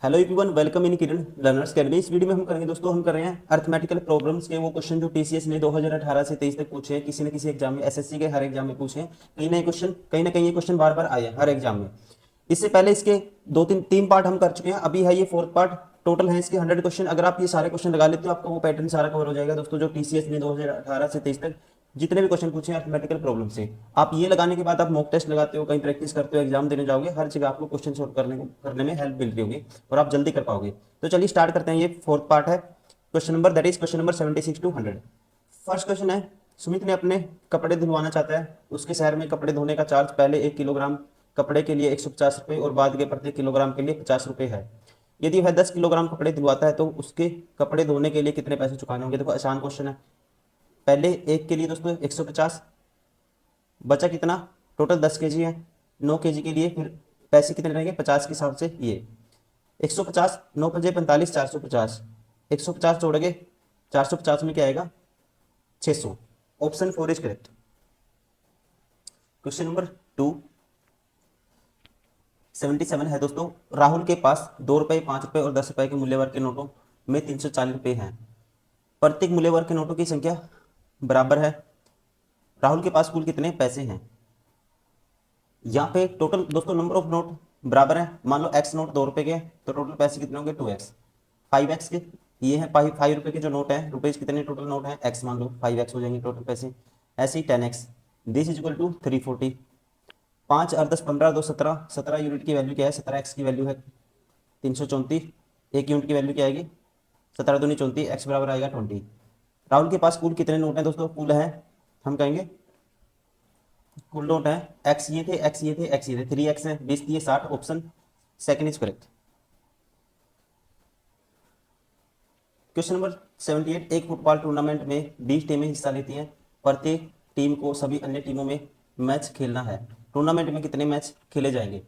Hello everyone, welcome in Kiran learners academy. इस video में हम करेंगे दोस्तों, हम कर रहे हैं अर्थमेटिकल प्रॉब्लम्स के वो क्वेश्चन जो टीसीएस ने 2018 से 23 तक पूछे हैं। किसी न किसी एग्जाम में, एसएससी के हर एग्जाम में पूछे हैं। कहीं नए क्वेश्चन, कहीं ना कहीं ये क्वेश्चन बार बार आए हैं हर एग्जाम में। इससे पहले इसके दो तीन तीन पार्ट हम कर चुके हैं, अभी है ये फोर्थ पार्ट। टोटल है इसके 100 क्वेश्चन। अगर आप ये सारे क्वेश्चन लगा लेते हो आपका वो पैटर्न सारा कवर हो जाएगा दोस्तों, जो टीसीएस ने 2018 से 23 तक जितने भी क्वेश्चन पूछे हैं अर्थमेटिकल प्रॉब्लम से। आप ये लगाने के बाद आप मॉक टेस्ट लगाते हो, कहीं प्रैक्टिस करते हो, एग्जाम देने जाओगे, हर जगह आपको क्वेश्चन सॉल्व करने में हेल्प मिल रही होगी और आप जल्दी कर पाओगे। तो चलिए स्टार्ट करते हैं। ये फोर्थ पार्ट है। Question number, that is question number 76 to 100। First question है, सुमित ने अपने कपड़े धुलवाना चाहता है। उसके शहर में कपड़े धोने का चार्ज पहले 1 किलोग्राम कपड़े के लिए 150 रुपये और बाद के प्रत्येक किलोग्राम के लिए 50 रुपये है। यदि वह 10 किलोग्राम कपड़े धुलवाता है तो उसके कपड़े धोने के लिए कितने पैसे चुकाने होंगे। देखो आसान क्वेश्चन है। पहले एक के लिए दोस्तों 150, बचा कितना, टोटल 10 kg है। 9 kg के लिए फिर पैसे कितने रहेंगे 50 के हिसाब से। ये 150, 9×5 = 45, 450। 150 जोड़ोगे 450 में क्या आएगा 600। Option 4 is correct. Question number 2, 77 है दोस्तों। राहुल के पास 2 रुपये, 5 रुपये और 10 रुपये के मूल्य वर्ग के नोटों में 340 रुपये हैं। प्रत्येक मूल्य वर्ग के नोटों की संख्या बराबर है। राहुल के पास कुल कितने पैसे हैं। यहाँ पे टोटल दोस्तों नंबर ऑफ नोट बराबर है। मान लो एक्स नोट 2 रुपये के, तो टोटल पैसे कितने होंगे 2x। 5x के ये है 5 रुपये के जो नोट है, रुपीज कितने टोटल नोट है x, मान लो 5x हो जाएंगे टोटल पैसे। ऐसे ही 10x, this is equal to 340। 5 और 10 15, 2 17, 17 यूनिट की वैल्यू क्या है, 17x की वैल्यू है 334। 1 यूनिट की वैल्यू क्या आएगी 17 दूनी 34, x बराबर आएगा 20। राहुल के पास कुल कितने नोट हैं दोस्तों, कुल है, हम कहेंगे कुल नोट है एक्स ये थे, एक्स ये थे, एक्स ये थे, 3x है, 20 दिए 60। Option second is correct. Question number 78, एक फुटबॉल टूर्नामेंट में 20 टीमें हिस्सा लेती हैं। प्रत्येक टीम को सभी अन्य टीमों में मैच खेलना है। टूर्नामेंट में कितने मैच खेले जाएंगे।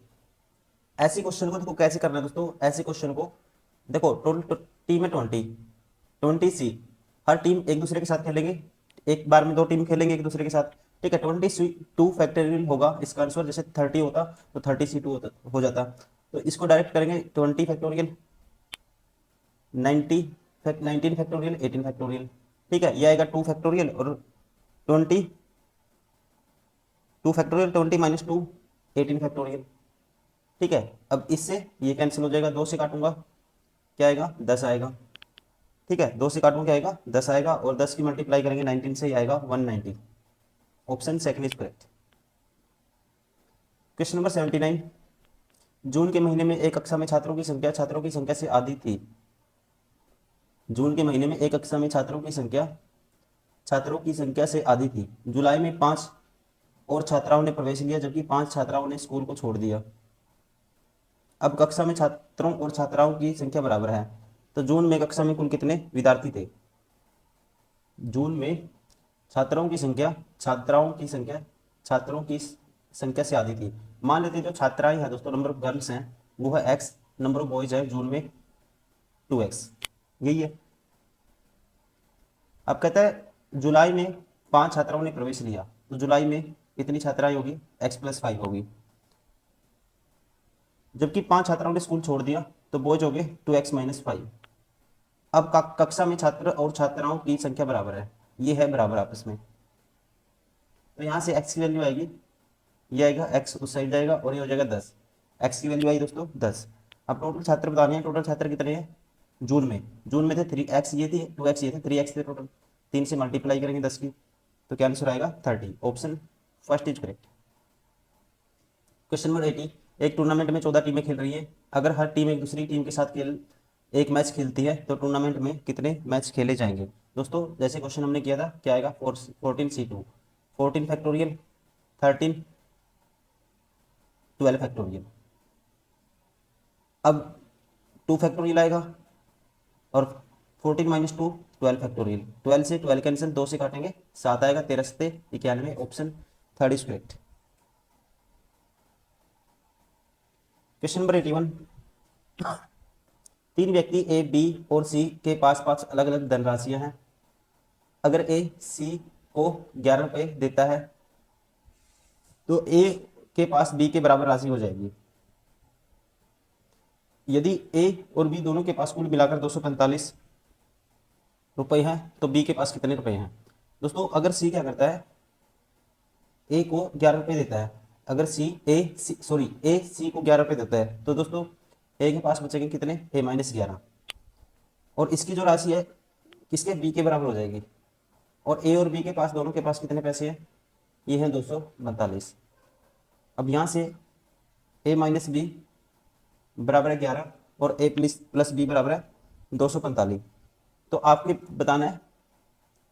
ऐसे क्वेश्चन को देखो कैसे करना है दोस्तों। ऐसे क्वेश्चन को देखो, टोटल टीम है 20 सी। हर टीम एक दूसरे के साथ खेलेंगे, एक बार में 2 टीम खेलेंगे एक दूसरे के साथ। ठीक है, 20 सी 2 फैक्टोरियल होगा इसका आंसर। जैसे 30 होता तो 30 सी 2 हो जाता। तो इसको डायरेक्ट करेंगे 20 फैक्टोरियल 90, 19 फैक्टोरियल 18 फैक्टोरियल। ठीक है, ये आएगा 2 फैक्टोरियल और 20, 2 फैक्टोरियल 20 - 2 18 फैक्टोरियल। ठीक है, अब इससे ये कैंसिल हो जाएगा, 2 से काटूंगा क्या आएगा 10 आएगा। ठीक है, 2 से काटूंगा क्या आएगा 10 आएगा, और 10 की मल्टीप्लाई करेंगे 19 से, आएगा 190। Option second is correct. Question number 79, जून के महीने में एक कक्षा में छात्रों की संख्या से आधी थी। जून के महीने में एक कक्षा में छात्रों की संख्या से आधी थी। जुलाई में 5 और छात्राओं ने प्रवेश लिया, जबकि 5 छात्राओं ने स्कूल को छोड़ दिया। अब कक्षा में छात्रों और छात्राओं की संख्या बराबर है, तो जून में कक्षा में कुल कितने विद्यार्थी थे। जून में छात्रों की संख्या से आधी थी। मान लेते हैं जो छात्राएं हैं दोस्तों, नंबर ऑफ गर्ल्स हैं वो है x, नंबर ऑफ बॉयज है जून में 2x, यही है। अब कहता है जुलाई में 5 छात्राओं ने प्रवेश लिया, तो जुलाई में कितनी छात्राएं होगी x+5 होगी। जबकि 5 छात्राओं ने स्कूल छोड़ दिया, तो बॉयज हो गए 2x - 5। अब कक्षा में छात्र और छात्राओं की संख्या बराबर है, ये है बराबर आपस में। तो यहाँ से x की वैल्यू आएगी, ये आएगा x उस साइड जाएगा और ये हो जाएगा 10। x की वैल्यू आई दोस्तों 10। अब टोटल छात्र बताने हैं, टोटल छात्र कितने हैं जून में थे 3x ये थे, 2x ये थे, 3x थे टोटल। 3 से मल्टीप्लाई करेंगे 10 की, तो क्या आंसर आएगा 30। Option first is correct. Question number 80, एक टूर्नामेंट में 14 टीमें खेल रही है। अगर हर टीम एक दूसरी टीम के साथ एक मैच खेलती है तो टूर्नामेंट में कितने मैच खेले जाएंगे। दोस्तों जैसे क्वेश्चन हमने किया था, क्या आएगा 14 सी 2, 14 फैक्टोरियल 13 12 फैक्टोरियल। अब 2 फैक्टोरियल आएगा और 14 - 2 12 फैक्टोरियल। 12 से 12 कैंसिल, 2 से काटेंगे 7 आएगा, 13 से 91। Option third is correct. Question number 81, 3 व्यक्ति ए, बी और सी के पास 5 अलग अलग धनराशियां हैं। अगर ए सी को 11 रुपये देता है तो ए के पास बी के बराबर राशि हो जाएगी। यदि ए और बी दोनों के पास कुल मिलाकर 245 रुपए हैं तो बी के पास कितने रुपए हैं। दोस्तों अगर सी क्या करता है, ए को 11 रुपए देता है, अगर ए सी को 11 रुपए देता है तो दोस्तों ए के पास बचेंगे कितने, ए माइनस 11, और इसकी जो राशि है किसके, बी के बराबर हो जाएगी। और ए और बी के पास दोनों के पास कितने पैसे हैं, ये है 242। अब यहाँ से ए माइनस बी बराबर है 11 और ए प्लस बी बराबर है 245। तो आपको बताना है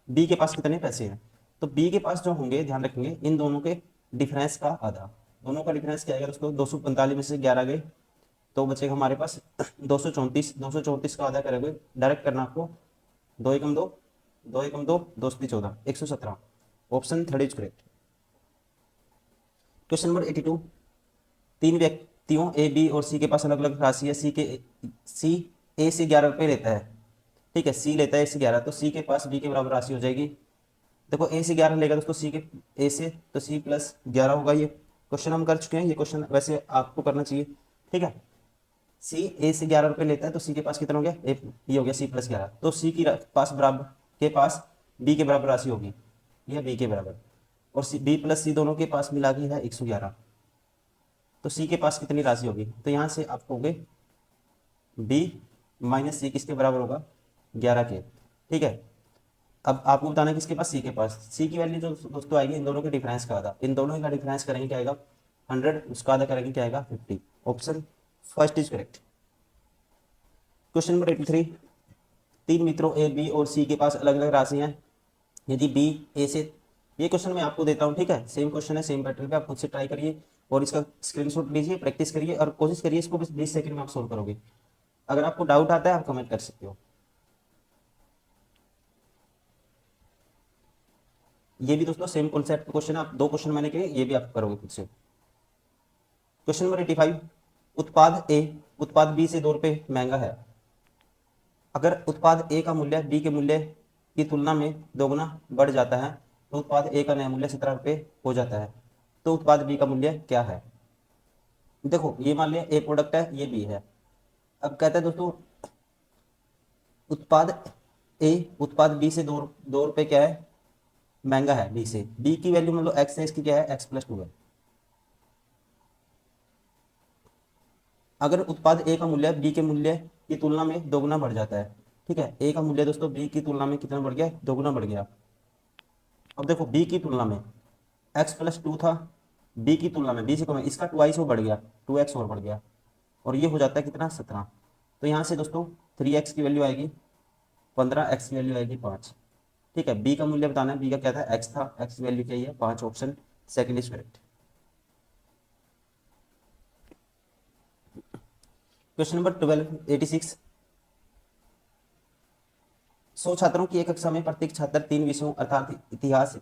बी के पास कितने पैसे हैं। तो बी के पास जो होंगे, ध्यान रखेंगे इन दोनों के डिफरेंस का आधा, दोनों का डिफरेंस क्या आएगा दोस्तों, 245 में से 11 गए तो बचेगा हमारे पास 234। 234 का आधा करेंगे, डायरेक्ट करना आपको, 2 एकम 2, 2 एकम 2, 2 14, 117। Option third is correct. Question number 82, तीन व्यक्तियों ए बी और सी के पास अलग अलग राशि है। सी ए से 11 रुपये लेता है, ठीक है, सी लेता है ए से 11, तो सी के पास बी के बराबर राशि हो जाएगी। देखो ए से 11 लेगा दोस्तों सी के, ए से तो सी प्लस 11 होगा। ये क्वेश्चन हम कर चुके हैं, ये क्वेश्चन वैसे आपको करना चाहिए, ठीक है। सी ए से 11 रुपये लेता है तो सी के पास कितना हो गया, ये हो गया सी प्लस 11, तो सी की पास बराबर के पास बी के बराबर राशि होगी, यह बी के बराबर, और सी बी प्लस सी दोनों के पास मिला के है 111, तो सी के पास कितनी राशि होगी। तो यहाँ से आप कहोगे बी माइनस सी किसके बराबर होगा, 11 के, ठीक है। अब आपको बताना है किसके पास, सी के पास, सी की वैल्यू जो दोस्तों आएगी इन दोनों के डिफरेंस का आधा, इन दोनों का डिफरेंस करेंगे क्या आएगा 100, उसका आधा करेंगे क्या आएगा 50। Option first is correct. Question number 83, तीन मित्रों ए बी और सी के पास अलग अलग राशि हैं। यदि बी ए से, ये क्वेश्चन मैं आपको देता हूँ, ठीक है, सेम क्वेश्चन है, सेम पैटर्न पे, आप खुद से ट्राई करिए और इसका स्क्रीनशॉट लीजिए, प्रैक्टिस करिए और कोशिश करिए इसको बस 20 सेकंड में आप सोल्व करोगे। अगर आपको डाउट आता है आप कमेंट कर सकते हो। ये भी दोस्तों सेम कॉन्सेप्ट क्वेश्चन है, आप 2 क्वेश्चन मैंने किए, ये भी आप करोगे खुद से। क्वेश्चन नंबर 85, उत्पाद ए उत्पाद बी से 2 रुपये महंगा है। अगर उत्पाद ए का मूल्य बी के मूल्य की तुलना में दोगुना बढ़ जाता है तो उत्पाद ए का नया मूल्य 17 रुपये हो जाता है, तो उत्पाद बी का मूल्य क्या है। देखो ये मान लिया ए प्रोडक्ट है, ये बी है। अब कहता है दोस्तों उत्पाद ए उत्पाद बी से दो रुपये क्या है, महंगा है बी से। बी की वैल्यू मतलब एक्स है, इसकी क्या है एक्स प्लस 2 है। अगर उत्पाद ए का मूल्य बी के मूल्य की तुलना में दोगुना बढ़ जाता है, ठीक है, ए का मूल्य दोस्तों बी की तुलना में कितना बढ़ गया, दोगुना बढ़ गया। अब देखो बी की तुलना में एक्स प्लस 2 था, बी की तुलना में बी से कम है, इसका 2x वो बढ़ गया, 2x और बढ़ गया, और ये हो जाता है कितना 17। तो यहाँ से दोस्तों 3x की वैल्यू आएगी 15, x की वैल्यू आएगी 5, ठीक है। बी का मूल्य बताना है, बी का क्या था x था, x की वैल्यू क्या है 5, option second is correct. Question number 1286, 100 छात्रों की एक कक्षा में प्रत्येक छात्र 3 विषयों अर्थात इतिहास,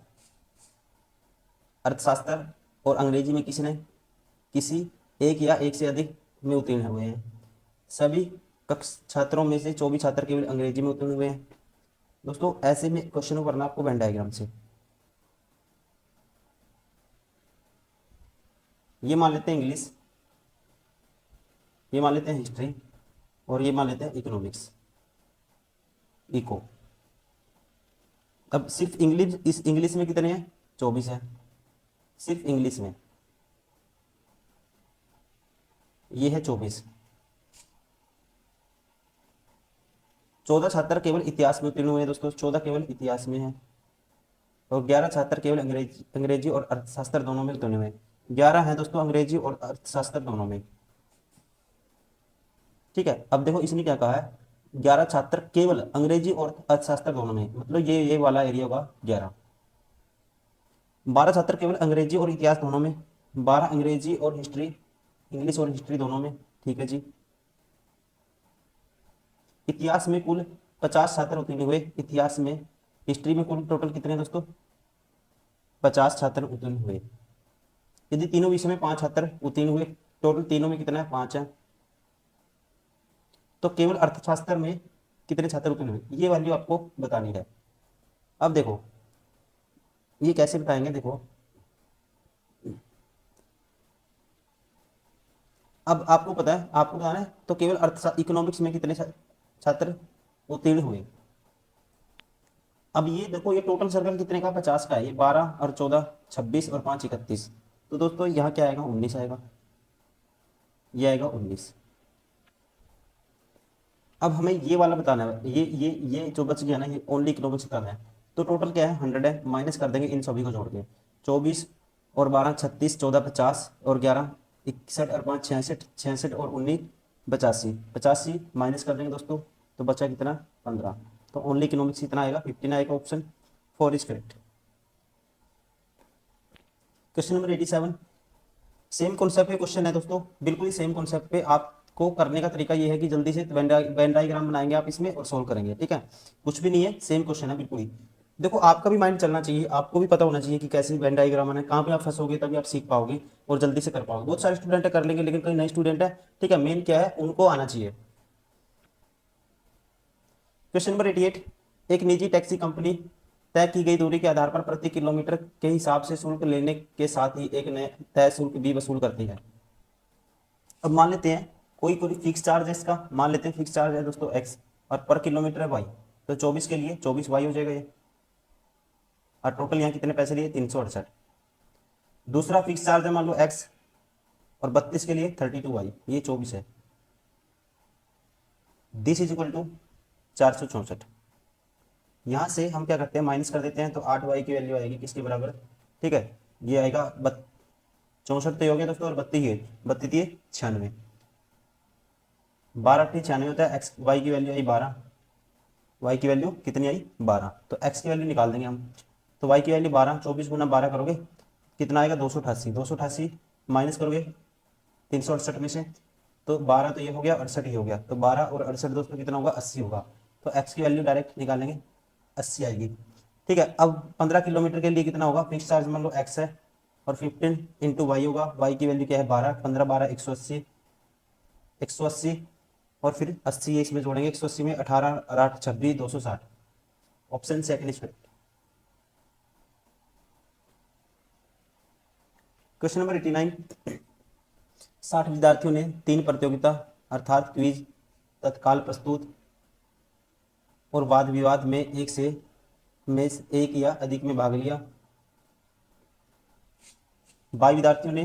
अर्थशास्त्र और अंग्रेजी में किसी एक या एक से अधिक में उत्तीर्ण हुए हैं। सभी छात्रों में से 24 छात्र केवल अंग्रेजी में उत्तीर्ण हुए हैं। दोस्तों ऐसे में क्वेश्चन को करना आपको वेन डायग्राम से। ये मान लेते हैं इंग्लिश, ये मान लेते हैं हिस्ट्री, और ये मान लेते हैं इकोनॉमिक्स, इको। अब सिर्फ इंग्लिश, इस इंग्लिश में कितने हैं 24 है, सिर्फ इंग्लिश में ये है 24। 14 छात्र केवल इतिहास में उत्तीर्ण हुए हैं दोस्तों, 14 केवल इतिहास में है, और 11 छात्र केवल अंग्रेजी और अर्थशास्त्र दोनों में उत्तीर्ण हुए। 11 है दोस्तों अंग्रेजी और अर्थशास्त्र दोनों में, ठीक है। अब देखो इसने क्या कहा है, 11 छात्र केवल अंग्रेजी और अर्थशास्त्र दोनों में, मतलब ये वाला एरिया होगा 11। 12 छात्र केवल अंग्रेजी और इतिहास दोनों में, 12 अंग्रेजी और हिस्ट्री, इंग्लिश और हिस्ट्री दोनों में, ठीक है जी। इतिहास में कुल 50 छात्र उत्तीर्ण हुए, इतिहास में। हिस्ट्री में कुल टोटल कितने दोस्तों 50 छात्र उत्तीर्ण हुए। यदि तीनों विषय में 5 छात्र उत्तीर्ण हुए, टोटल तीनों में कितना है 5 है, तो केवल अर्थशास्त्र में कितने छात्र उत्तीर्ण हुए, ये वैल्यू आपको बतानी है। अब देखो ये कैसे बताएंगे, देखो अब आपको पता है, आपको बताना है, तो केवल इकोनॉमिक्स में कितने छात्र उत्तीर्ण हुए। अब ये देखो, ये टोटल सर्कल कितने का, 50 का है। ये 12 और 14 26 और 5 31। तो दोस्तों यहाँ क्या आएगा, 19 आएगा, ये आएगा 19। अब हमें ये वाला बताना है, ये जो बच गया ना, ये ओनली इकोनॉमिक्स का है। तो टोटल क्या है, 100 है, माइनस कर देंगे इन सभी को जोड़ के। 24 और 12 36, 14 50 और 11 61 और 5 66, 66 और 19 85, 85 माइनस कर देंगे दोस्तों, तो बचा कितना, 15। तो ओनली इकोनॉमिक्स कितना आएगा, 15 आएगा। Option 4 is correct. Question number 87, same concept पे क्वेश्चन है दोस्तों, बिल्कुल ही सेम कॉन्सेप्ट पे। आपको करने का तरीका ये है कि जल्दी से वेन डायग्राम बनाएंगे आप इसमें और सोल्व करेंगे, ठीक है। कुछ भी नहीं है, सेम क्वेश्चन है बिल्कुल ही। देखो आपका भी माइंड चलना चाहिए, आपको भी पता होना चाहिए कि कैसे वेन डायग्राम बनाए, कहाँ पे आप फंसोगे, तभी आप सीख पाओगे और जल्दी से कर पाओगे। बहुत सारे स्टूडेंट कर लेंगे, लेकिन कई नए स्टूडेंट है, ठीक है, मेन क्या है, उनको आना चाहिए। क्वेश्चन नंबर 88, एक निजी टैक्सी कंपनी तय की गई दूरी के आधार पर प्रति किलोमीटर के हिसाब से शुल्क लेने के साथ ही एक नया तय शुल्क भी वसूल करती है। अब मान लेते हैं कोई फिक्स चार्ज है इसका, मान लेते हैं फिक्स चार्ज है दोस्तों एक्स और पर किलोमीटर है वाई। तो 24 के लिए 24 वाई हो जाएगा ये, और टोटल यहाँ कितने पैसे लिए, 368। दूसरा फिक्स चार्ज है मान लो एक्स और 32 के लिए 32 वाई, ये 24 है। This is equal to 464। यहाँ से हम क्या करते हैं, माइनस कर देते हैं, तो 8 वाई की वैल्यू आएगी किसके बराबर, ठीक है, ये आएगा 64 तो हो गया दोस्तों, और 32 है, 32 96, 12 96 होता है। एक्स वाई की वैल्यू आई 12, वाई की वैल्यू कितनी आई 12, तो एक्स की वैल्यू निकाल देंगे हम। तो वाई की वैल्यू 12, 24 गुना 12 करोगे कितना आएगा, 288, 288 माइनस करोगे 368 में से, तो 12 तो ये हो गया, 68 ही हो गया, तो 12 और 68 दोस्तों कितना होगा, 80 होगा। तो एक्स की वैल्यू डायरेक्ट निकालेंगे, 80 आएगी, ठीक है। अब 15 किलोमीटर के लिए कितना होगा, फिक्स चार्ज मान लो एक्स है और 15 इंटू वाई होगा, वाई की वैल्यू क्या है 12, 15 12 180, 180 और फिर 80 ये इसमें जोड़ेंगे, 180 में 18 और 8 26, 260। Option second is correct. Question number 89, 60 विद्यार्थियों ने 3 प्रतियोगिता अर्थात क्विज, तत्काल प्रस्तुत और वाद विवाद में एक या अधिक में भाग लिया। 22 विद्यार्थियों ने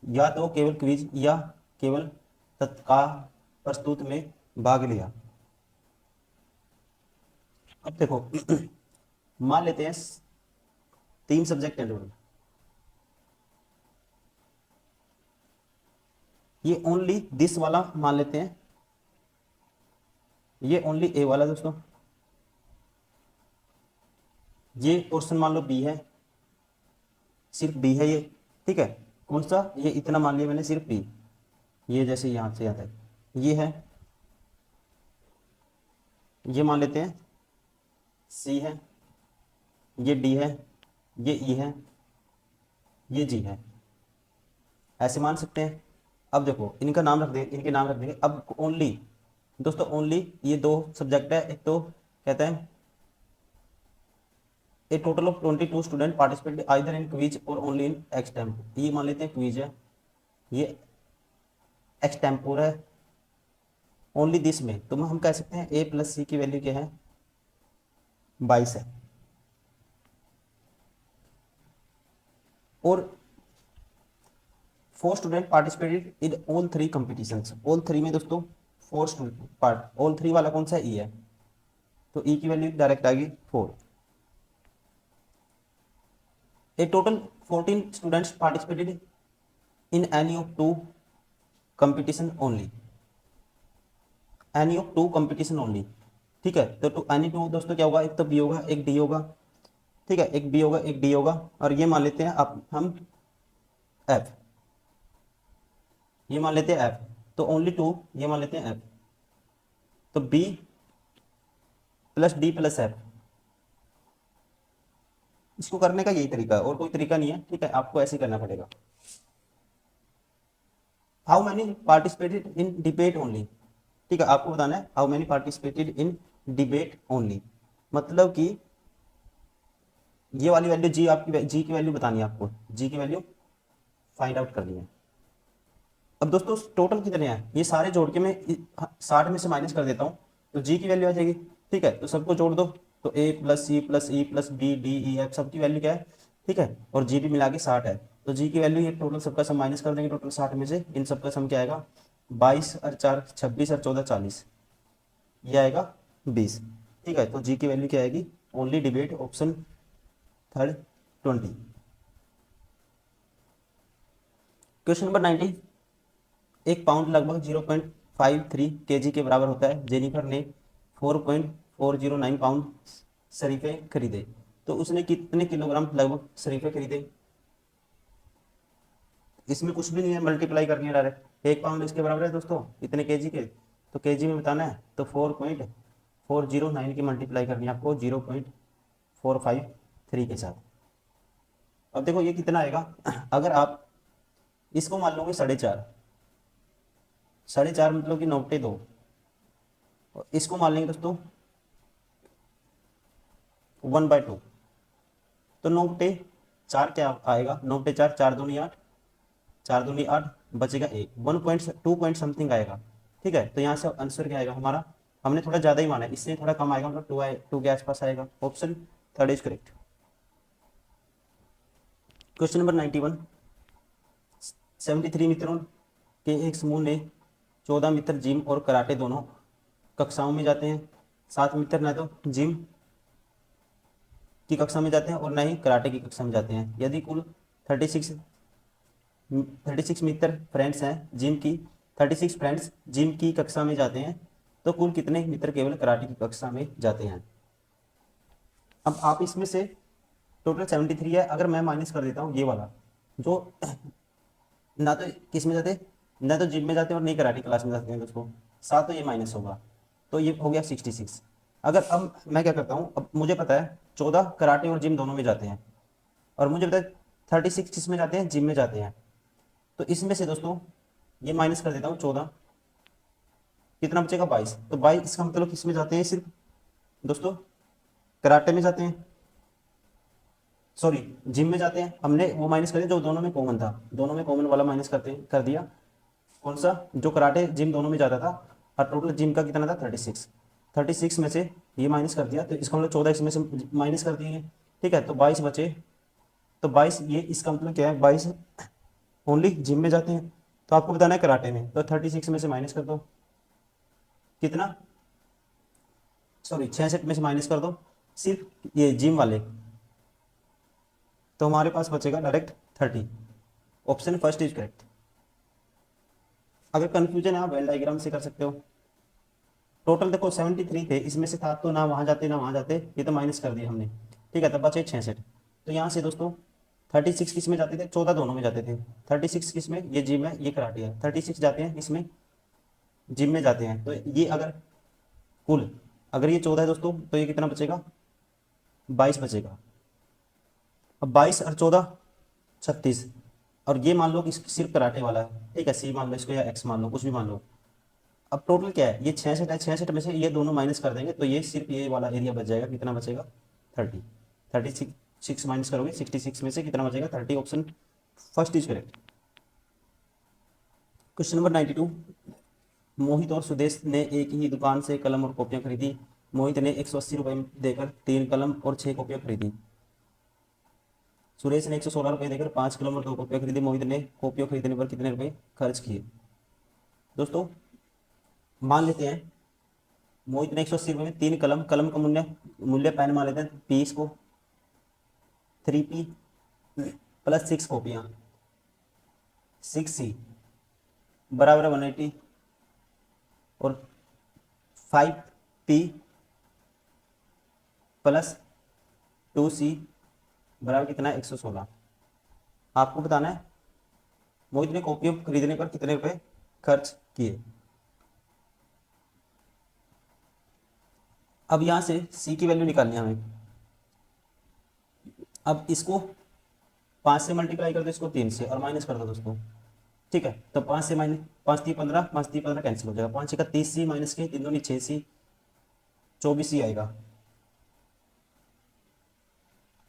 या तो केवल क्विज या केवल तत्काल प्रस्तुत में भाग लिया। अब देखो मान लेते हैं 3 सब्जेक्ट हैं, ये ओनली दिस वाला मान लेते हैं, ये ओनली ए वाला दोस्तों, ये पोर्शन मान लो बी है, सिर्फ बी है ये, ठीक है। कौन सा, ये इतना मान लिया मैंने, सिर्फ बी, ये जैसे यहां से यहाँ तक ये है, ये मान लेते हैं सी है, ये डी है, ये ई है, ये जी है, ऐसे मान सकते हैं। अब देखो इनका नाम रख देंगे, इनके नाम रख देंगे। अब ओनली दोस्तों, ओनली ये 2 सब्जेक्ट है, एक तो कहते हैं a total of 22 student participate either in quiz और ओनली इन एक्सटेम्पोर, ये मान लेते हैं क्विज है, ये एक्सटेम्पोर है, ओनली दिस में। तो हम कह सकते हैं ए प्लस सी की वैल्यू क्या है, 22 है। और 4 student participated in all 3 competitions, all 3 में दोस्तों 4 स्टूडेंट पार्ट, ऑल 3 वाला कौन सा ई है, तो ई की वैल्यू डायरेक्ट आ गई 4। A total 14 students participated in any of 2 competition only, any of 2 competition only, ठीक है। तो टू एनी 2 दोस्तों क्या होगा, एक तो बी होगा एक डी होगा, ठीक है, एक बी होगा एक डी होगा, और ये मान लेते हैं आप हम एफ, ये मान लेते हैं एफ, तो ओनली 2 ये मान लेते हैं एफ, तो B plus D plus F. इसको करने का यही तरीका है, और कोई तरीका नहीं है, ठीक है, आपको ऐसे करना पड़ेगा। How many participated in debate only, ठीक है, आपको बताना है how many participated in debate only, मतलब कि ये वाली वैल्यू जी, आपकी जी की वैल्यू बतानी है आपको, जी की वैल्यू फाइंड आउट करनी है। अब दोस्तों टोटल कितने हैं, ये सारे जोड़ के मैं 60 में से माइनस कर देता हूँ तो जी की वैल्यू आ जाएगी। ठीक है, तो सबको जोड़ दो, तो A plus C plus E plus B D E F सबकी वैल्यू क्या है, ठीक है, और जी भी मिला के 60 है। तो जी की वैल्यू ये टोटल सबका सम माइनस कर देंगे, टोटल 60 में से इन सबका सम क्या आएगा, 22 और 4 26 और 14 40, ये आएगा 20। ठीक है, तो जी की वैल्यू क्या आएगी, only debate option third 20। Question number 19, एक पाउंड लगभग 0.53 केजी के बराबर होता है। जेनिफर ने 4.409 पाउंड शरीफे खरीदे, तो उसने कितने किलोग्राम लगभग शरीफे खरीदे। इसमें कुछ भी नहीं है, मल्टीप्लाई करनी है डायरेक्ट। एक पाउंड इसके बराबर है दोस्तों इतने केजी के, तो केजी में बताना है, तो 4.409 की मल्टीप्लाई करनी है आपको 0.453 के साथ। अब देखो ये कितना आएगा, अगर आप इसको मान लोगे 4.5, 4.5 मतलब कि 9/2, और इसको मान लेंगे दोस्तों 1/2, तो 9/4 क्या आएगा, 9/4 4 दूनी 8, 4 दूनी 8, बचेगा 1, 1.2 पॉइंट समथिंग आएगा। ठीक है, तो यहाँ से आंसर क्या आएगा हमारा, हमने थोड़ा ज़्यादा ही माना है, इससे थोड़ा कम आएगा, मतलब 2 के आसपास आएगा। Option third is correct. Question number 91, 73 मित्रों के एक समूह ने 14 मित्र जिम और कराटे दोनों कक्षाओं में जाते हैं। 7 मित्र न तो जिम की कक्षा में जाते हैं और न ही कराटे की कक्षा में जाते हैं। यदि कुल 36 मित्र फ्रेंड्स हैं जिम की, 36 फ्रेंड्स जिम की कक्षा में जाते हैं, तो कुल कितने मित्र केवल कराटे की कक्षा में जाते हैं। अब आप इसमें से टोटल 73 है, अगर मैं माइनस कर देता हूँ ये वाला, जो ना तो किस में जाते, ना तो जिम में जाते हैं और नहीं कराटे क्लास में जाते हैं दोस्तों, 7, तो ये माइनस होगा, तो ये हो गया 66। अगर अब मैं क्या करता हूँ, अब मुझे पता है 14 कराटे और जिम दोनों में जाते हैं, और मुझे पता है 36 किस में जाते हैं, जिम में जाते हैं, तो इसमें से दोस्तों ये माइनस कर देता हूँ 14, कितना बचेगा 22, तो 22 इसका मतलब किस में जाते हैं, सिर्फ दोस्तों कराटे में जाते हैं, सॉरी जिम में जाते हैं। हमने वो माइनस कर दिया जो दोनों में कॉमन था, दोनों में कॉमन वाला माइनस कर दिया, कौन सा, जो कराटे जिम दोनों में जाता था, और टोटल जिम का कितना था 36 में से ये माइनस कर दिया, तो इसका मतलब 14 इसमें से माइनस कर दिए। ठीक है, तो 22 बचे, तो 22 ये इसका मतलब क्या है, 22 ओनली जिम में जाते हैं, तो आपको बताना है कराटे में, तो 36 में से माइनस कर दो, कितना, सॉरी 66 में से माइनस कर दो सिर्फ ये जिम वाले, तो हमारे पास बचेगा direct 30। Option first is correct. अगर कंफ्यूजन है आप वेन डायग्राम से कर सकते हो। टोटल देखो 73 थे, इसमें से था तो ना वहां जाते ना वहां जाते, ये तो माइनस कर दिया हमने। ठीक है, तब बचे 66, तो यहाँ से दोस्तों 36 किस में जाते थे, 14 दोनों में जाते थे। 36 किस में, ये जिम है ये कराटे है, 36 जाते हैं इसमें जिम में जाते हैं, तो ये अगर कुल अगर ये 14 है दोस्तों, तो ये कितना बचेगा, 22 बचेगा। अब 22 और 14 36, और ये मान लो कि सिर्फ कराटे वाला है, ठीक है, सी मान लो इसको या एक्स मान लो, कुछ भी मान लो। अब टोटल क्या है, ये 66 है, 66 में से ये दोनों माइनस कर देंगे, तो ये सिर्फ ये वाला एरिया बच जाएगा, कितना बचेगा 30, 36 माइनस करोगे 66 में से कितना बचेगा 30। Option first is correct. Question number 92, मोहित और सुदेश ने एक ही दुकान से कलम और कॉपियां खरीदी। मोहित ने 180 रुपये देकर 3 कलम और 6 कॉपियां खरीदी। सुरेश ने 116 रुपये देकर 5 कलम और 2 कॉपियां खरीदी। मोहित ने कॉपियां खरीदने पर कितने रुपए खर्च किए। दोस्तों मान लेते हैं मोहित ने 180 रुपये में 3 कलम, कलम का मूल्य मूल्य पेन मान लेते हैं 20 को, 3p प्लस 6 कॉपियां 6c बराबर 180, और 5p प्लस 2c बराबर कितना है 116। आपको बताना है मोहित ने कॉपी खरीदने पर कितने रुपए खर्च किए। अब यहां से c की वैल्यू निकालनी है हमें। अब इसको 5 से मल्टीप्लाई कर दो, इसको 3 से, और माइनस कर दो दोस्तों। ठीक है, तो 5 से माइनस 5 3 15, 5 3 15 कैंसिल हो जाएगा, 5 का 30c माइनस के 3 दूनी 6c, 24c आएगा।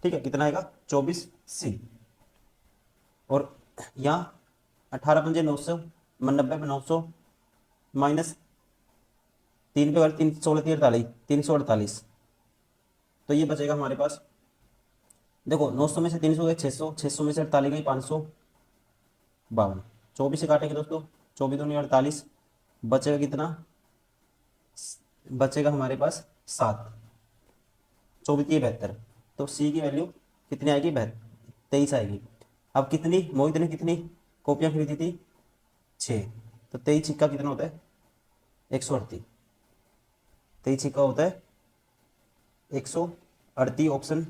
ठीक है, कितना आएगा 24c, और यहाँ 18×5 900, 90/900 माइनस 3 पे 316 तो ये बचेगा हमारे पास। देखो 900 में से 300 गए 600, 600 में से 48 गई 552, 24 से काटेंगे दोस्तों, 24×2 = 48, बचेगा कितना, बचेगा हमारे पास 7, 24×3 = 72। तो सी की वैल्यू कितनी आएगी, 23 आएगी। अब कितनी मोहित ने कितनी कॉपियाँ खरीदी थी, 6, तो 23 सिक्का कितना होता है, 138, 23 सिक्का होता है 138, ऑप्शन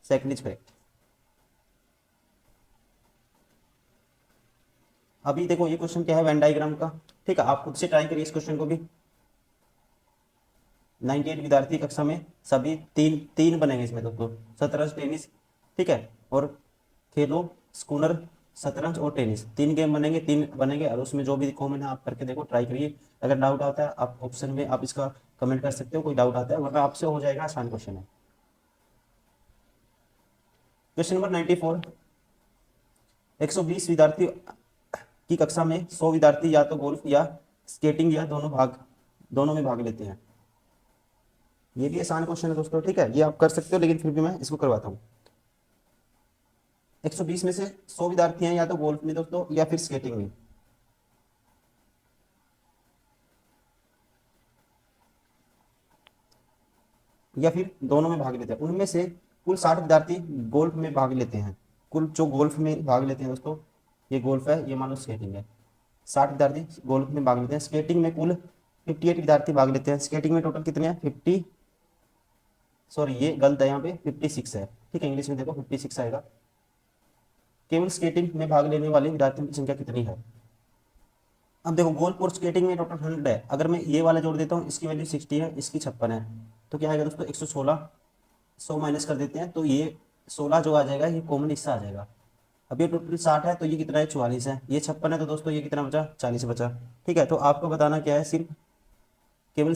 सेकंड इज करेक्ट। अभी देखो ये क्वेश्चन क्या है, वेन डायग्राम का, ठीक है, आप खुद से ट्राई करिए इस क्वेश्चन को भी। 98 विद्यार्थी कक्षा में, सभी तीन तीन बनेंगे इसमें दोस्तों, शतरंज टेनिस, ठीक है, और खेलो स्कूनर, शतरंज और टेनिस, 3 गेम बनेंगे, 3 बनेंगे, और उसमें जो भी कॉमन है आप करके देखो, ट्राई करिए। अगर डाउट आता है आप ऑप्शन में आप इसका कमेंट कर सकते हो, कोई डाउट आता है, वरना आपसे हो जाएगा, आसान क्वेश्चन है। क्वेश्चन नंबर 94, 120 विद्यार्थी की कक्षा में 100 विद्यार्थी या तो गोल्फ या स्केटिंग या दोनों में भाग लेते हैं। ये भी आसान क्वेश्चन है दोस्तों, ठीक है, ये आप कर सकते हो, लेकिन फिर भी मैं इसको करवाता हूँ। 120 में से 100 विद्यार्थी हैं या तो गोल्फ में दोस्तों या फिर स्केटिंग में, या फिर दोनों में भाग लेते हैं। उनमें से कुल 60 विद्यार्थी गोल्फ में भाग लेते हैं। कुल जो गोल्फ में भाग लेते हैं दोस्तों, ये गोल्फ है, ये मान लो स्केटिंग है, 60 विद्यार्थी गोल्फ में भाग लेते हैं। स्केटिंग में कुल 58 विद्यार्थी भाग लेते हैं। स्केटिंग में टोटल कितने हैं, 50, सॉरी ये गलत है, यहाँ पे 56 है, ठीक है, इंग्लिश में देखो 56 आएगा। केवल स्केटिंग में भाग लेने वाले विद्यार्थियों की संख्या कितनी है। अब देखो गोल्फ और स्केटिंग में टोटल 100 है, अगर मैं ये वाला जोड़ देता हूँ, इसकी वैल्यू 60 है, इसकी 56 है, तो क्या आएगा दोस्तों 116, 100 माइनस कर देते हैं तो ये 16 जो आ जाएगा, ये कॉमन हिस्सा आ जाएगा। अब ये टोटल 60 है तो ये कितना है, 44 है, ये 56 है, तो दोस्तों ये कितना बचा, 40 बचा, ठीक है। तो आपको बताना क्या है, सिर्फ केवल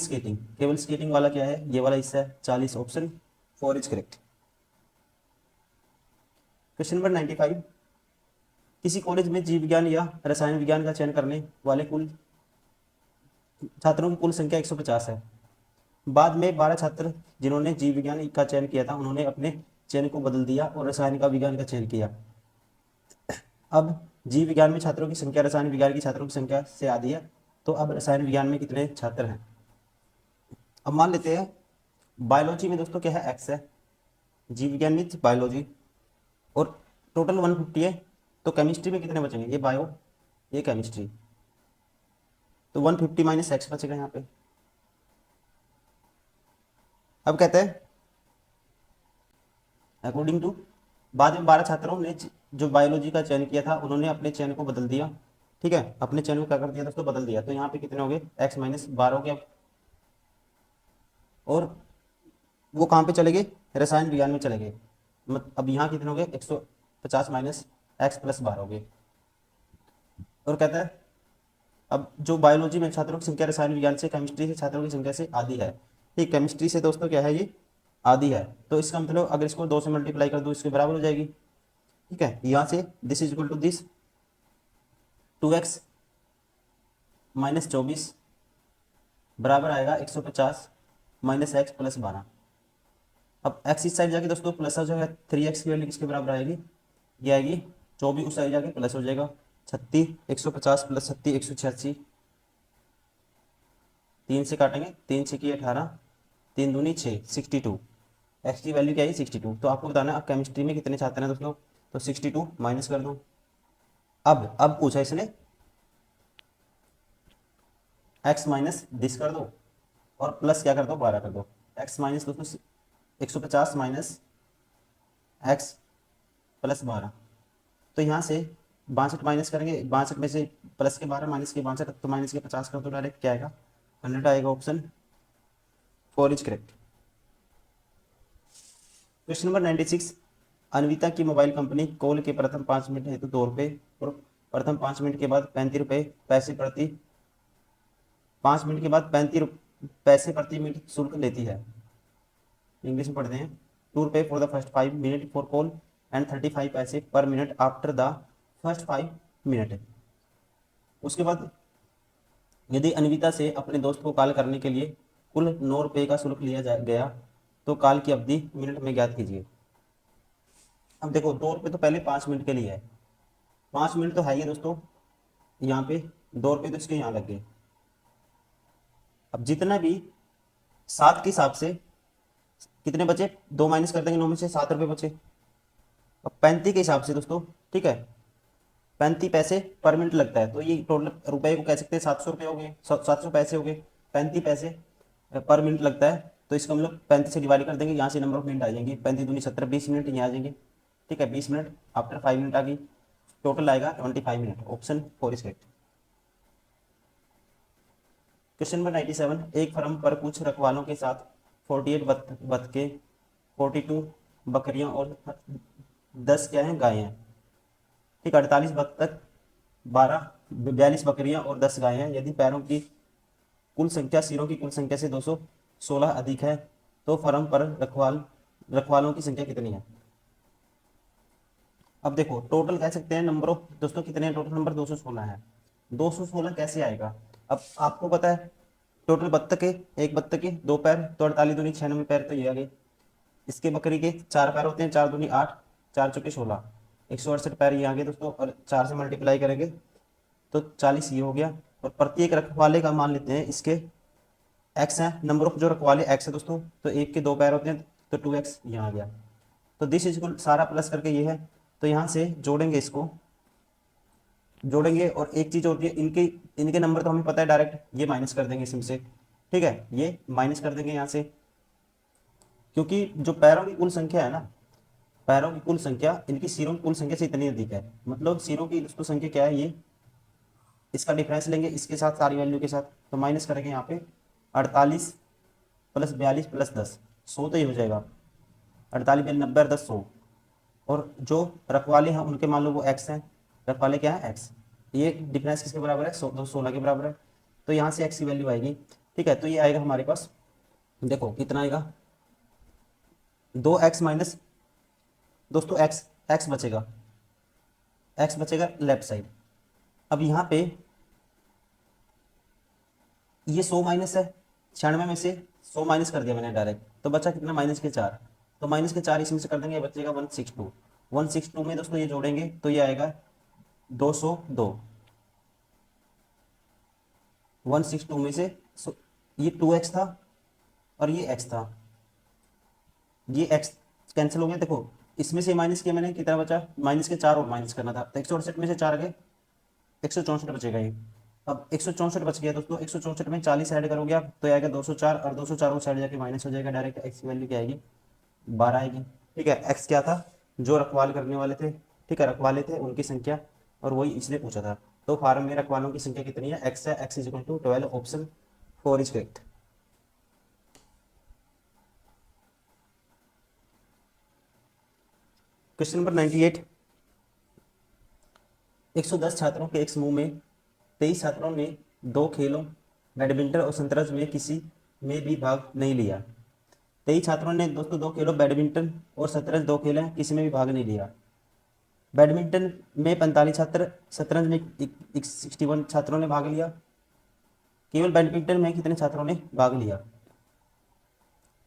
स्केटिंग वाला क्या है, ये वाला हिस्सा है 40, option 4 is correct. Question number 95, किसी कॉलेज में जीव विज्ञान या रसायन विज्ञान का चयन करने वाले कुल छात्रों की कुल संख्या 150 है। बाद में 12 छात्र जिन्होंने जीव विज्ञान का चयन किया था, उन्होंने अपने चयन को बदल दिया और रसायन का विज्ञान का चयन किया। अब जीव विज्ञान में छात्रों की संख्या रसायन विज्ञान की छात्रों की संख्या से आधी है, तो अब रसायन विज्ञान में कितने छात्र हैं। अब मान लेते हैं बायोलॉजी में दोस्तों क्या है, एक्स है, जीव विज्ञान में बायोलॉजी, और टोटल 150 है, तो केमिस्ट्री में कितने बचेंगे, ये बायो ये केमिस्ट्री, तो 150 माइनस एक्स बचेगा यहाँ पे। अब कहते हैं अकॉर्डिंग टू, बाद में 12 छात्रों ने जो बायोलॉजी का चयन किया था, उन्होंने अपने चयन को बदल दिया, ठीक है, अपने चयन को क्या कर दिया दोस्तों, बदल दिया, तो यहाँ पे कितने हो गए, एक्स माइनस 12 हो गया, और वो कहाँ पे चले गए, रसायन विज्ञान में चले गए। अब यहाँ कितने हो गए, 150 माइनस एक्स प्लस 12 हो गए। और कहता है अब जो बायोलॉजी में छात्रों की संख्या रसायन विज्ञान से केमिस्ट्री से छात्रों की संख्या से आधी है, ठीक, केमिस्ट्री से दोस्तों क्या है, ये आधी है, तो इसका मतलब अगर इसको 2 से मल्टीप्लाई कर दो, इसके बराबर हो जाएगी, ठीक है। यहाँ से this is equal to this 2x minus 24 बराबर आएगा 150 माइनस एक्स प्लस 12। अब x इस साइड जाके दोस्तों प्लस हो जाएगा, 3x की वैल्यू किसके बराबर आएगी, ये आएगी 24, उस साइड जाके प्लस हो जाएगा 36, 150 प्लस 36 186, 3 से काटेंगे, 3 6 की 18, 3 दूनी 6, 62, एक्स की वैल्यू क्या है 62। तो आपको बताना है अब केमिस्ट्री में कितने छात्र हैं दोस्तों, तो 62 माइनस कर दो। अब पूछा इसने x माइनस दिस कर दो और प्लस क्या कर दो 12 कर दो, x माइनस दोस्तों 150 माइनस एक्स प्लस 12, तो यहाँ से 62 माइनस करेंगे, 62 में से प्लस के 12 माइनस के 62, तो माइनस के 50 कर दो, डायरेक्ट क्या आएगा 100 आएगा, option 4 is correct. Question number 96, Anvita की मोबाइल कंपनी कॉल के प्रथम 5 मिनट हेतु 2 रुपये और प्रथम 5 मिनट के बाद 35 रुपये पैसे प्रति 5 मिनट के बाद 35 पैसे प्रति मिनट शुल्क लेती है। इंग्लिश में पढ़ते हैं, 2 रुपये for the first 5 minute for call and 35 पैसे पर minute after the first 5 minute. उसके बाद यदि अन्विता से अपने दोस्त को कॉल करने के लिए कुल 9 रुपये का शुल्क लिया गया तो कॉल की अवधि मिनट में ज्ञात कीजिए। अब देखो 2 रुपये तो पहले 5 मिनट के लिए है, 5 मिनट तो है ही है दोस्तों, यहाँ पे 2 रुपये तो इसके यहाँ लग गए। अब जितना भी 7 के हिसाब से कितने बचे, 2 माइनस कर देंगे 9 में से, 7 रुपये बचे। अब 35 के हिसाब से दोस्तों, ठीक है, 35 पैसे पर मिनट लगता है, तो ये टोटल रुपए को कह सकते हैं 700 रुपये हो गए, 700 पैसे हो गए, 35 पैसे पर मिनट लगता है। तो इसको हम लोग 35 से डिवाइड कर देंगे, यहाँ से नंबर ऑफ मिनट आ जाएंगे, 35 दूनी 17, 20 मिनट यहाँ आ जाएंगे, ठीक है, 20 मिनट आफ्टर 5 मिनट आ गई, टोटल आएगा 25 minute. Option 4 is correct. Question number 97, एक फर्म पर कुछ रखवालों के साथ 48 बतखे, 42 बकरियां और 10 क्या हैं, गायें हैं, ठीक, 48 बत्तख, 42 बकरियां और 10 गायें हैं। यदि पैरों की कुल संख्या सिरों की कुल संख्या से 216 अधिक है तो फर्म पर रखवालों की संख्या कितनी है। अब देखो टोटल कह सकते हैं नंबर ऑफ दोस्तों कितने हैं, टोटल नंबर 216 है। 216 कैसे आएगा, अब आपको पता है टोटल बत्तख के, एक बत्तख के 2 पैर, तो 48 दूनी 96 पैर, तो ये आ गए। इसके बकरी के 4 पैर होते हैं, 4 दूनी 8, 4 चौके 16, 168 पैर ये आ गए दोस्तों, और 4 से मल्टीप्लाई करेंगे तो 40 ये हो गया। और प्रत्येक रखवाले का मान लेते हैं इसके एक्स है, नंबर ऑफ जो रखवाले एक्स है दोस्तों, तो एक के 2 पैर होते हैं तो 2x यहाँ आ गया। तो दिस इक्वल सारा प्लस करके ये है, तो यहाँ से जोड़ेंगे, इसको जोड़ेंगे, और एक चीज होती है इनके नंबर तो हमें पता है, डायरेक्ट ये माइनस कर देंगे इसमें से, ठीक है, ये माइनस कर देंगे यहाँ से, क्योंकि जो पैरों की कुल संख्या है ना, पैरों की कुल संख्या इनकी सिरों की कुल संख्या से इतनी अधिक है, मतलब सिरों की दोस्तों संख्या क्या है, ये इसका डिफरेंस लेंगे इसके साथ सारी वैल्यू के साथ, तो माइनस करेंगे यहाँ पे 48 प्लस 42 प्लस 10, 100 तो ये हो जाएगा, 48 42 90 और 10 100। और जो रखवाले हैं उनके मान लो वो एक्स हैं, रखवाले क्या है एक्स, ये डिफरेंस किसके बराबर है, 16 के बराबर है, तो यहाँ से एक्स की वैल्यू आएगी, ठीक है। तो ये आएगा हमारे पास, देखो कितना आएगा, 2x माइनस दोस्तों एक्स बचेगा, एक्स बचेगा लेफ्ट साइड। अब यहाँ पे ये 100 माइनस है, 96 में से 100 माइनस कर दिया मैंने डायरेक्ट, तो बचा कितना, -4, तो -4 इसमें से कर देंगे, बचेगा 162। 162 में दोस्तों ये जोड़ेंगे तो ये आएगा 202। 162 में से ये 2x था और ये x था, ये x कैंसिल हो गया, देखो इसमें से माइनस किया मैंने, कितना बचा, -4 और माइनस करना था, तो 168 में से 4 गए, 164 बचेगा ये। अब 164 बच गया दोस्तों, 164 में 40 ऐड करोगे आप तो आएगा 204, और 204 उस साइड जाके माइनस हो जाएगा, डायरेक्ट एक्स की वैल्यू क्या आएगी, 12 आएगी, ठीक है। एक्स क्या था, जो रखवाल करने वाले थे, ठीक है, रखवाले थे उनकी संख्या, और वही इसने पूछा था, तो फार्म में रखवालों की संख्या कितनी है, एक्स है, x is equal to 12, option 4 is correct. Question number 98, 110 छात्रों के एक समूह में 23 छात्रों ने 2 खेलों बैडमिंटन और शतरंज में किसी में भी भाग नहीं लिया। 23 छात्रों ने दोस्तों 2 खेलों बैडमिंटन और शतरंज 2 खेले, किसी में भी भाग नहीं लिया। बैडमिंटन में 45 छात्र, शतरंज में 61 छात्रों ने भाग लिया। केवल बैडमिंटन में कितने छात्रों ने भाग लिया,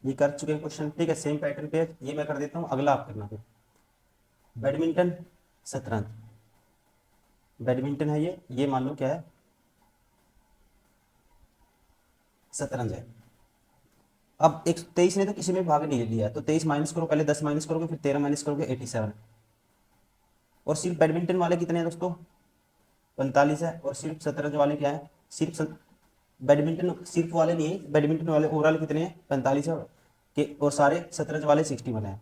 ये कर चुके हैं क्वेश्चन, ठीक है, सेम पैटर्न पे ये मैं कर देता हूँ, अगला आप करना फिर। बैडमिंटन शतरंज, बैडमिंटन है ये मान लो क्या है, शतरंज है। अब 23 ने तो किसी में भाग नहीं लिया, तो 23 माइनस करो, पहले 10 माइनस करोगे, फिर 13 माइनस करोगे, 87। और सिर्फ बैडमिंटन वाले कितने हैं दोस्तों, 45 है, और सिर्फ शतरंज वाले क्या है, सिर्फ बैडमिंटन सिर्फ वाले नहीं है, बैडमिंटन वाले ओवरऑल कितने हैं, 45 है, और सारे शतरंज वाले 61 है।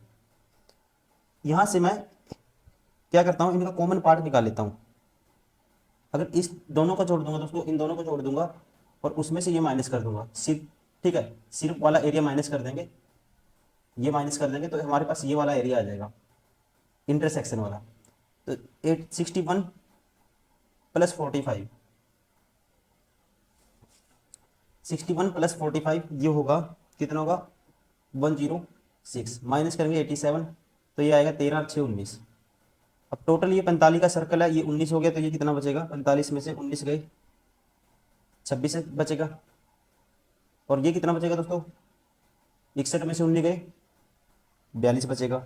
यहां से मैं क्या करता हूं, इनका कॉमन पार्ट निकाल लेता हूं। अगर इस दोनों को जोड़ दूंगा दोस्तों, इन दोनों को जोड़ दूंगा और उसमें से ये माइनस कर दूंगा सिर्फ, ठीक है, सिर्फ वाला एरिया माइनस कर देंगे, ये माइनस कर देंगे, तो हमारे पास ये वाला एरिया आ जाएगा इंटरसेक्शन वाला। तो 61 प्लस 45, 61 प्लस 45 ये होगा, कितना होगा, 106, माइनस करेंगे 87, तो ये आएगा 13 और 6 19, अब टोटल ये 45 का सर्कल है, ये 19 हो गया, तो ये कितना बचेगा, 45 में से 19 गए 26 बचेगा। और ये कितना बचेगा दोस्तों, 61 में से 19 गए 42 बचेगा।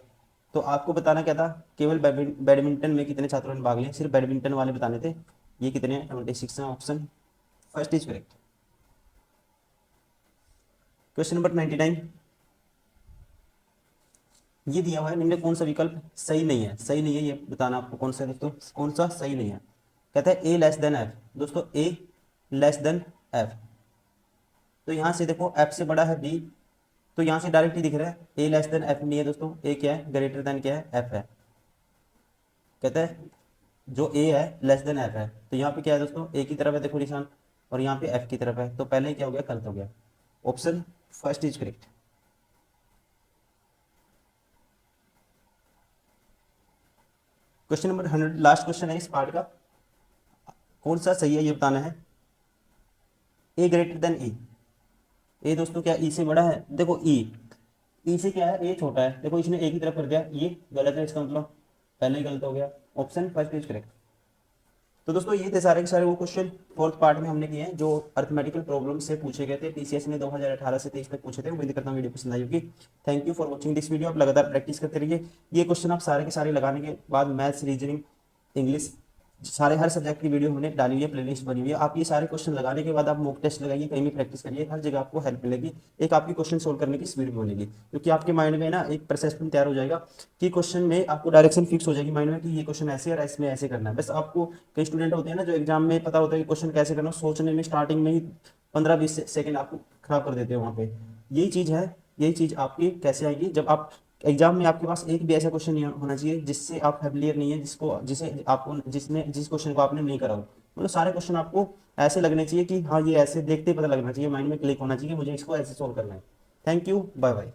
तो आपको बताना क्या था, केवल बैडमिंटन में कितने छात्रों ने भाग लिया, सिर्फ बैडमिंटन वाले बताने थे। ये कितने हैं, 26 हैं, option first is correct. Question number 99, ये दिया हुआ है, निम्न कौन सा विकल्प सही नहीं है, सही नहीं है ये बताना आपको कौन सा है दोस्तों, कौन सा सही नहीं है। कहता है ए लेस देन एफ, दोस्तों ए लेस देन एफ, तो यहाँ से देखो एफ से बड़ा है बी, तो यहाँ से डायरेक्ट ही दिख रहा है ए लेस देन एफ नहीं है दोस्तों, ए क्या है, ग्रेटर देन क्या है, एफ है। कहता है जो ए है लेस देन एफ है, तो यहाँ पे क्या है दोस्तों, ए की तरफ है देखो निशान, और यहाँ पे एफ की तरफ है, तो पहले क्या हो गया, गलत हो गया, option first is correct. Question number 100, last question है इस पार्ट का, कौन सा सही है ये बताना है। ए ग्रेटर देन ई, ए दोस्तों क्या ई से बड़ा है, देखो ई से क्या है, ए छोटा है, देखो इसने ए की तरफ कर दिया, ये गलत है, इसका मतलब पहले ही गलत हो गया, ऑप्शन फर्स्ट इज करेक्ट। तो दोस्तों ये थे सारे के सारे वो क्वेश्चन फोर्थ पार्ट में हमने किए हैं जो अर्थमेटिकल प्रॉब्लम से पूछे गए थे, टीसीएस ने 2018 से 23 तक पूछे थे। उम्मीद करता हूँ वीडियो पसंद आई होगी। Thank you for watching this video. आप लगातार प्रैक्टिस करते रहिए, ये क्वेश्चन आप सारे के सारे लगाने के बाद मैथ्स, रीजनिंग, इंग्लिश, सारे हर सब्जेक्ट की वीडियो हमने डाली हुई है, प्लेलिस्ट बनी हुई है। आप ये सारे क्वेश्चन लगाने के बाद आप मॉक टेस्ट लगाइए, कहीं भी प्रैक्टिस करिए, हर जगह आपको हेल्प मिलेगी, एक आपकी क्वेश्चन सोल्व करने की स्पीड मिलेगी, क्योंकि आपके माइंड में ना एक परसेप्शन तैयार हो जाएगा कि क्वेश्चन में आपको डायरेक्शन फिक्स हो जाएगी माइंड में कि ये क्वेश्चन ऐसे है और इसमें ऐसे करना है। बस आपको, कई स्टूडेंट होते हैं ना जो एग्जाम में पता होता है कि क्वेश्चन कैसे करना, सोचने में स्टार्टिंग में ही 15-20 सेकंड आपको खराब कर देते हो वहाँ पे। यही चीज़ है, यही चीज़ आपकी कैसे आएगी, जब आप एग्जाम में आपके पास एक भी ऐसा क्वेश्चन नहीं होना चाहिए जिससे आप फेमिलियर नहीं है, जिसको जिसे आपको जिसने जिस क्वेश्चन को आपने नहीं करा हो, मतलब सारे क्वेश्चन आपको ऐसे लगने चाहिए कि हाँ ये ऐसे देखते ही पता लगना चाहिए, माइंड में क्लिक होना चाहिए, मुझे इसको ऐसे सोल्व करना है। Thank you, bye bye.